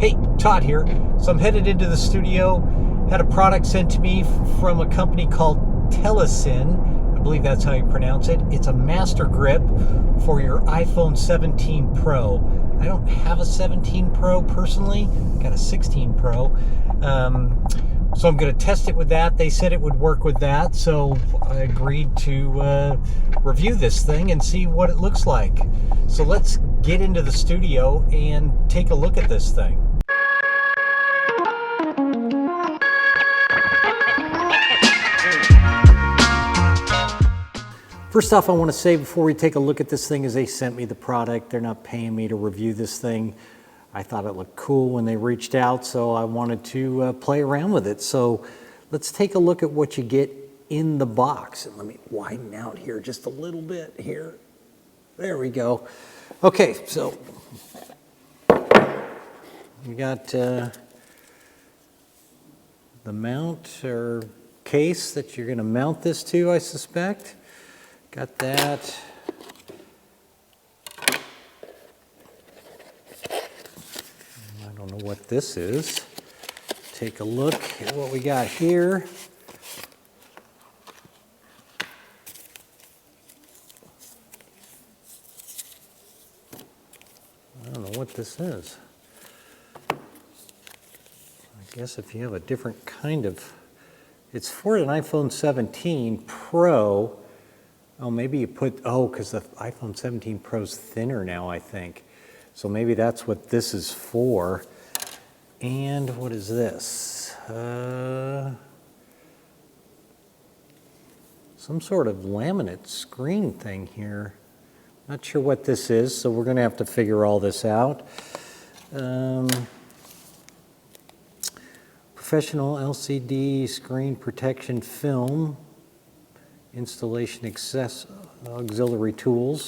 Hey, Todd here. So I'm headed into the studio. Had a product sent to me from a company called Telesin. I believe that's how you pronounce it. It's a Master Grip for your iPhone 17 Pro. I don't have a 17 Pro personally. I got a 16 Pro. So I'm going to test it with that. They said it would work with that, so I agreed to review this thing and see what it looks like. So let's get into the studio and take a look at this thing. First off, I want to say before we take a look at this thing is they sent me the product. They're not paying me to review this thing. I thought it looked cool when they reached out, so I wanted to play around with it. So let's take a look at what you get in the box. And let me widen out here just a little bit here. There we go. Okay, so we got the mount or case that you're going to mount this to, I suspect. Got that. I don't know what this is. Take a look at what we got here. I don't know what this is. I guess if you have a different kind of, it's for an iPhone 17 Pro. Oh, maybe you put, oh, because the iPhone 17 Pro's thinner now, I think. So maybe that's what this is for. And what is this? Some sort of laminate screen thing here. Not sure what this is, so we're going to have to figure all this out. Professional LCD screen protection film. Installation auxiliary tools,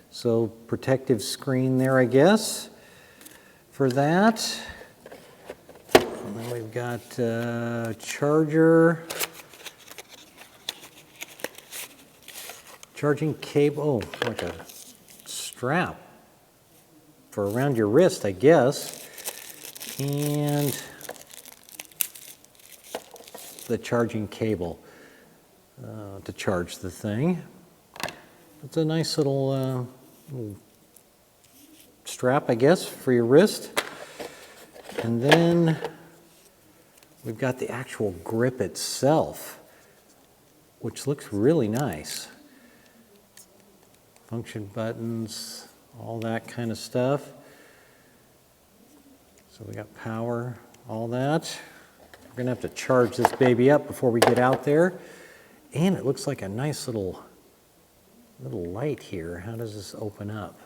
so protective screen there, I guess, for that. And then we've got charging cable, oh, like a strap for around your wrist, I guess, and the charging cable. To charge the thing. It's a nice little strap, I guess, for your wrist. And then we've got the actual grip itself, which looks really nice. Function buttons, all that kind of stuff. So we got power, all that. We're gonna have to charge this baby up before we get out there. And it looks like a nice little light here. How does this open up?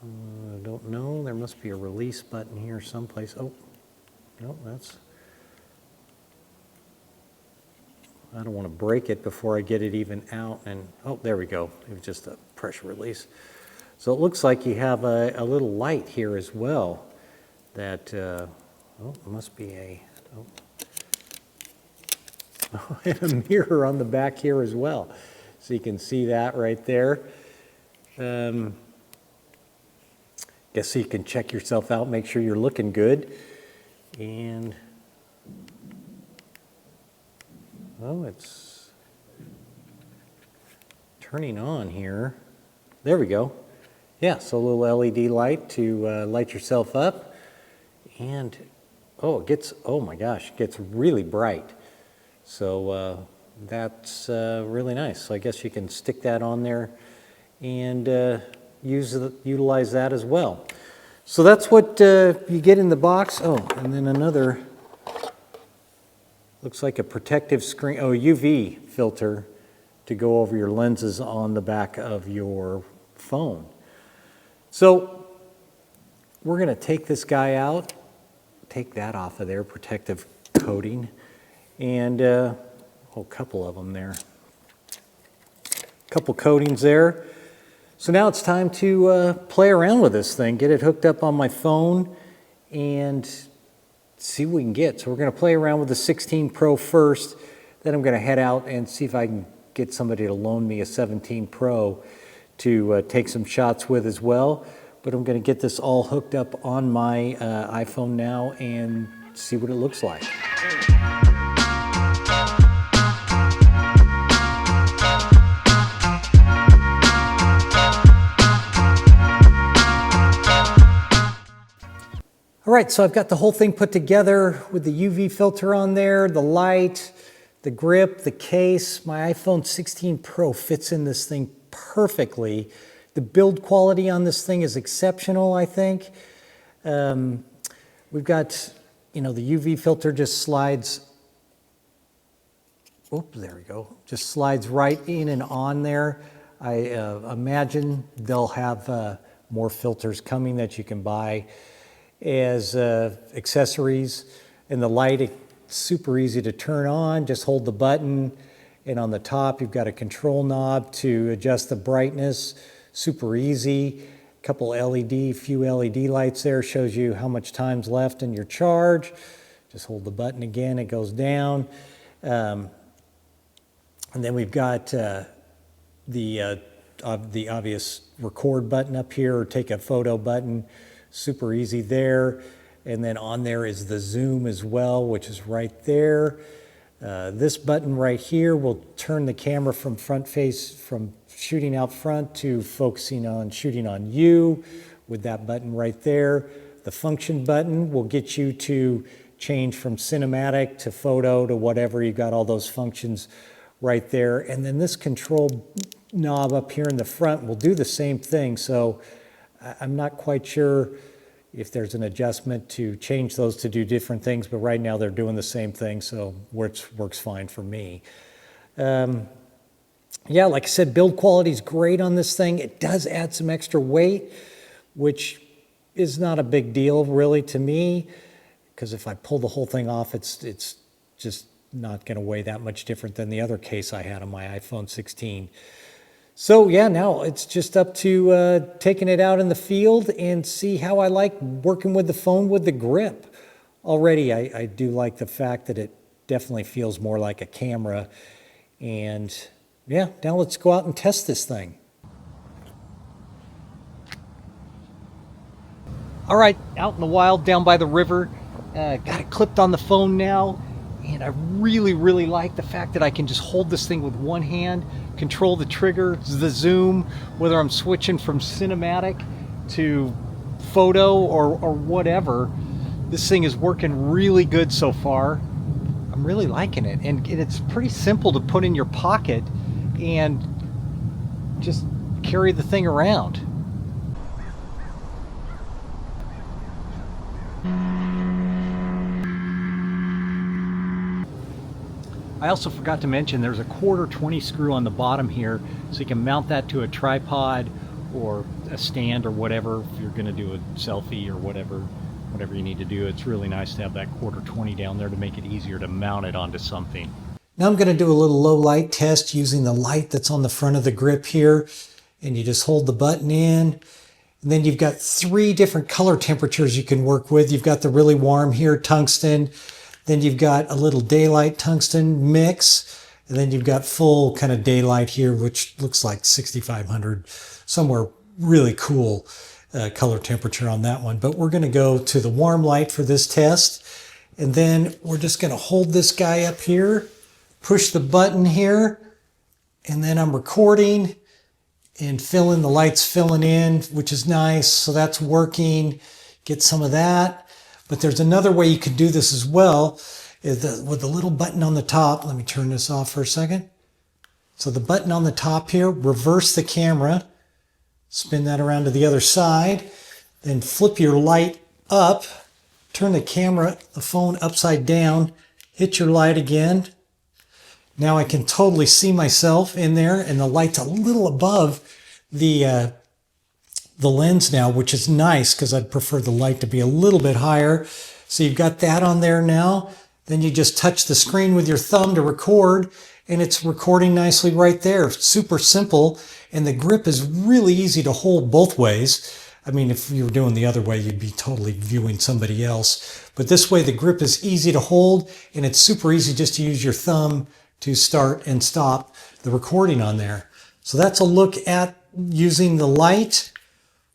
I don't know. There must be a release button here someplace. Oh, no, that's... I don't want to break it before I get it even out. And oh, there we go. It was just a pressure release. So it looks like you have a little light here as well. That, oh, it must be a... Oh. And a mirror on the back here as well. So you can see that right there. Guess so you can check yourself out, make sure you're looking good. And, oh, it's turning on here. There we go. Yeah, so a little LED light to light yourself up. And, oh, it gets, oh my gosh, it gets really bright. So that's really nice. So I guess you can stick that on there and utilize that as well. So that's what you get in the box. Oh, and then another, looks like a protective screen, oh, UV filter to go over your lenses on the back of your phone. So we're going to take this guy out, take that off of there, protective coating. And a couple of them there. A couple coatings there. So now it's time to play around with this thing, get it hooked up on my phone and see what we can get. So we're going to play around with the 16 Pro first, then I'm going to head out and see if I can get somebody to loan me a 17 Pro to take some shots with as well. but I'm going to get this all hooked up on my iPhone now and see what it looks like. All right, so I've got the whole thing put together with the UV filter on there, the light, the grip, the case. My iPhone 16 Pro fits in this thing perfectly. The build quality on this thing is exceptional, I think. We've got, the UV filter just slides, there we go, just slides right in and on there. I imagine they'll have more filters coming that you can buy as accessories. And the light, it's super easy to turn on. Just hold the button, and on the top you've got a control knob to adjust the brightness. Super easy. Couple few LED lights there, shows you how much time's left in your charge. Just hold the button again, it goes down. And then we've got the obvious record button up here, or take a photo button. Super easy there. And then on there is the zoom as well, which is right there. This button right here will turn the camera from from shooting out front to focusing on shooting on you with that button right there. The function button will get you to change from cinematic to photo to whatever. You've got all those functions right there. And then this control knob up here in the front will do the same thing. So I'm not quite sure if there's an adjustment to change those to do different things, but right now they're doing the same thing, so works fine for me. Yeah, like I said, build quality is great on this thing. It does add some extra weight, which is not a big deal really to me, because if I pull the whole thing off, it's just not going to weigh that much different than the other case I had on my iPhone 16. So yeah, now it's just up to taking it out in the field and see how I like working with the phone with the grip. Already I do like the fact that it definitely feels more like a camera. And yeah, now let's go out and test this thing. All right, out in the wild down by the river, got it clipped on the phone now. And I really, really like the fact that I can just hold this thing with one hand, control the trigger, the zoom, whether I'm switching from cinematic to photo or whatever. This thing is working really good so far. I'm really liking it. And it's pretty simple to put in your pocket and just carry the thing around. I also forgot to mention there's a 1/4 20 screw on the bottom here, so you can mount that to a tripod or a stand or whatever if you're going to do a selfie or whatever you need to do. It's really nice to have that 1/4 20 down there to make it easier to mount it onto something. Now I'm going to do a little low light test using the light that's on the front of the grip here, and you just hold the button in. And then you've got 3 different color temperatures you can work with. You've got the really warm here, tungsten. Then you've got a little daylight tungsten mix. And then you've got full kind of daylight here, which looks like 6500, somewhere really cool color temperature on that one. But we're going to go to the warm light for this test. And then we're just going to hold this guy up here, push the button here, and then I'm recording and the light's filling in, which is nice. So that's working. Get some of that. But there's another way you could do this as well, with the little button on the top. Let me turn this off for a second. So the button on the top here, reverse the camera, spin that around to the other side, then flip your light up, turn the phone upside down, hit your light again. Now I can totally see myself in there, and the light's a little above the lens now, which is nice because I'd prefer the light to be a little bit higher. So you've got that on there now. Then you just touch the screen with your thumb to record, and it's recording nicely right there. Super simple, and the grip is really easy to hold both ways. I mean, if you were doing the other way, you'd be totally viewing somebody else. But this way, the grip is easy to hold, and it's super easy just to use your thumb to start and stop the recording on there. So that's a look at using the light,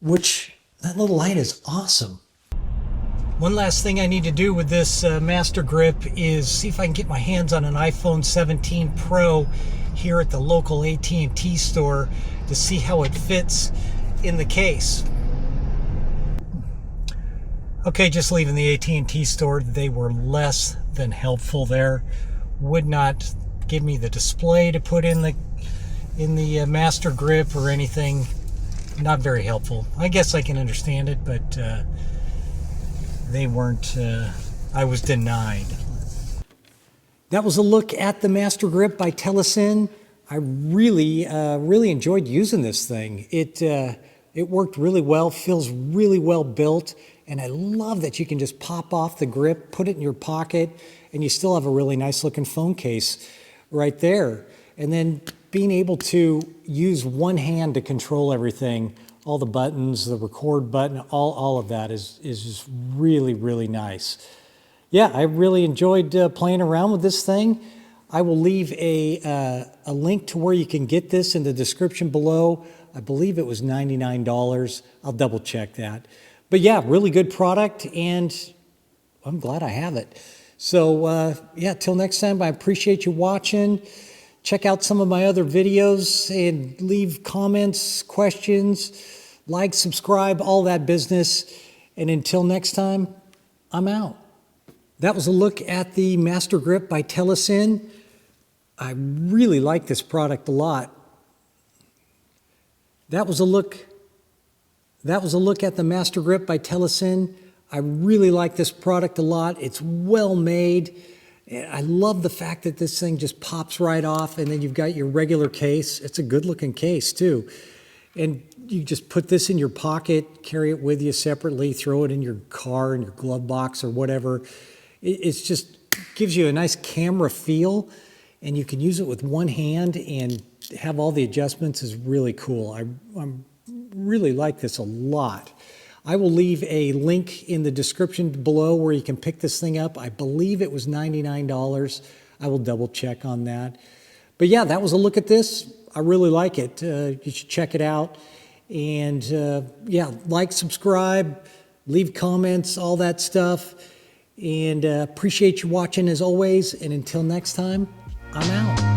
which That little light is awesome. One last thing I need to do with this Master Grip is see if I can get my hands on an iPhone 17 Pro here at the local AT&T store to see how it fits in the case. Okay, just leaving the AT&T store, they were less than helpful there. Would not give me the display to put in the Master Grip or anything. Not very helpful. I guess I can understand it, but they weren't, I was denied. That was a look at the Master Grip by Telesin. I really enjoyed using this thing. It worked really well, feels really well built, and I love that you can just pop off the grip, put it in your pocket, and you still have a really nice looking phone case right there. And then being able to use one hand to control everything, all the buttons, the record button, all of that is just really, really nice. Yeah, I really enjoyed playing around with this thing. I will leave a link to where you can get this in the description below. I believe it was $99. I'll double check that. But yeah, really good product, and I'm glad I have it. So yeah, till next time, I appreciate you watching. Check out some of my other videos and leave comments, questions, like, subscribe, all that business. And until next time, I'm out. That was a look at the Master Grip by Telesin. I really like this product a lot. That was a look at the Master Grip by Telesin. I really like this product a lot. It's well made. I love the fact that this thing just pops right off, and then you've got your regular case. It's a good looking case too. And you just put this in your pocket, carry it with you separately, throw it in your car, in your glove box or whatever. It's just gives you a nice camera feel, and you can use it with one hand and have all the adjustments. Is really cool. I really like this a lot. I will leave a link in the description below where you can pick this thing up. I believe it was $99. I will double check on that. But yeah, that was a look at this. I really like it. You should check it out. And yeah, like, subscribe, leave comments, all that stuff. And appreciate you watching as always. And until next time, I'm out.